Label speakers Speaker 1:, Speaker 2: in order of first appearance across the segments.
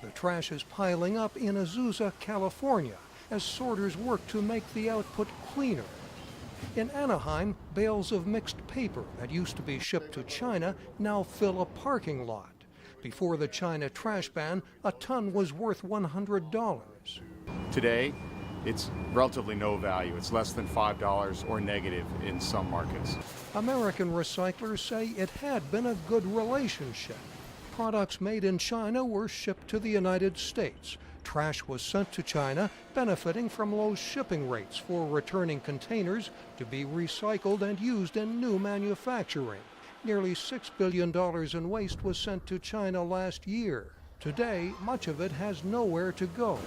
Speaker 1: The trash is piling up in Azusa, California, as sorters work to make the output cleaner. In Anaheim, bales of mixed paper that used to be shipped to China now fill a parking lot. Before the China trash ban, a ton was worth $100.
Speaker 2: Today, it's relatively no value. It's less than $5 or negative in some markets.
Speaker 1: American recyclers say it had been a good relationship. Products made in China were shipped to the United States. Trash was sent to China, benefiting from low shipping rates for returning containers to be recycled and used in new manufacturing. Nearly $6 billion in waste was sent to China last year. Today, much of it has nowhere to go.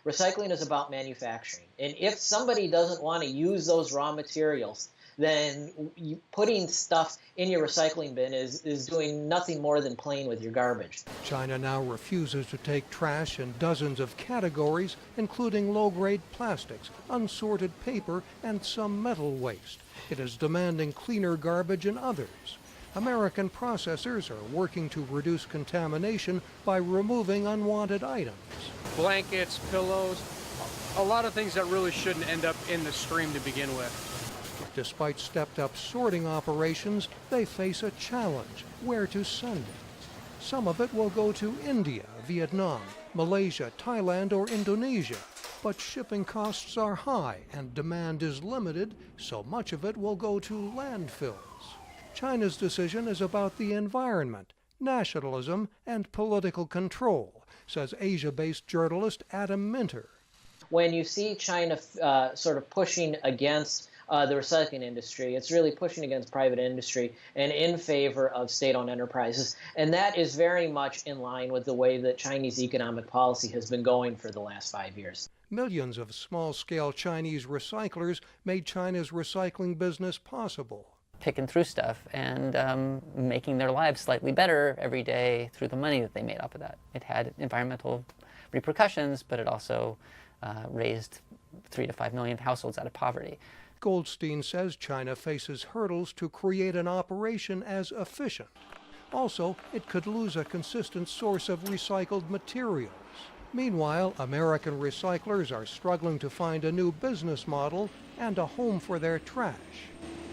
Speaker 3: Recycling is about manufacturing. And if somebody doesn't want to use those raw materials, then putting stuff in your recycling bin is doing nothing more than playing with your garbage.
Speaker 1: China now refuses to take trash in dozens of categories, including low-grade plastics, unsorted paper, and some metal waste. It is demanding cleaner garbage in others. American processors are working to reduce contamination by removing unwanted items.
Speaker 4: Blankets, pillows, a lot of things that really shouldn't end up in the stream to begin with.
Speaker 1: Despite stepped-up sorting operations, they face a challenge: where to send it. Some of it will go to India, Vietnam, Malaysia, Thailand, or Indonesia. But shipping costs are high and demand is limited, so much of it will go to landfills. China's decision is about the environment, nationalism, and political control, says Asia-based journalist Adam Minter.
Speaker 3: When you see China sort of pushing against the recycling industry, it's really pushing against private industry and in favor of state-owned enterprises. And that is very much in line with the way that Chinese economic policy has been going for the last 5 years.
Speaker 1: Millions of small-scale Chinese recyclers made China's recycling business possible.
Speaker 5: Picking through stuff and making their lives slightly better every day through the money that they made off of that. It had environmental repercussions, but it also raised 3 to 5 million households out of poverty.
Speaker 1: Goldstein says China faces hurdles to create an operation as efficient. Also, it could lose a consistent source of recycled materials. Meanwhile, American recyclers are struggling to find a new business model and a home for their trash.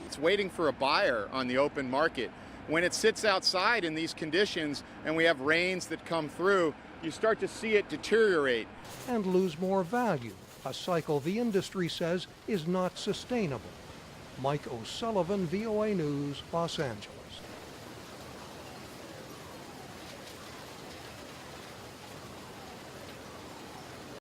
Speaker 2: It's waiting for a buyer on the open market. When it sits outside in these conditions and we have rains that come through, you start to see it deteriorate.
Speaker 1: And lose more value, a cycle the industry says is not sustainable. Mike O'Sullivan, VOA News, Los Angeles.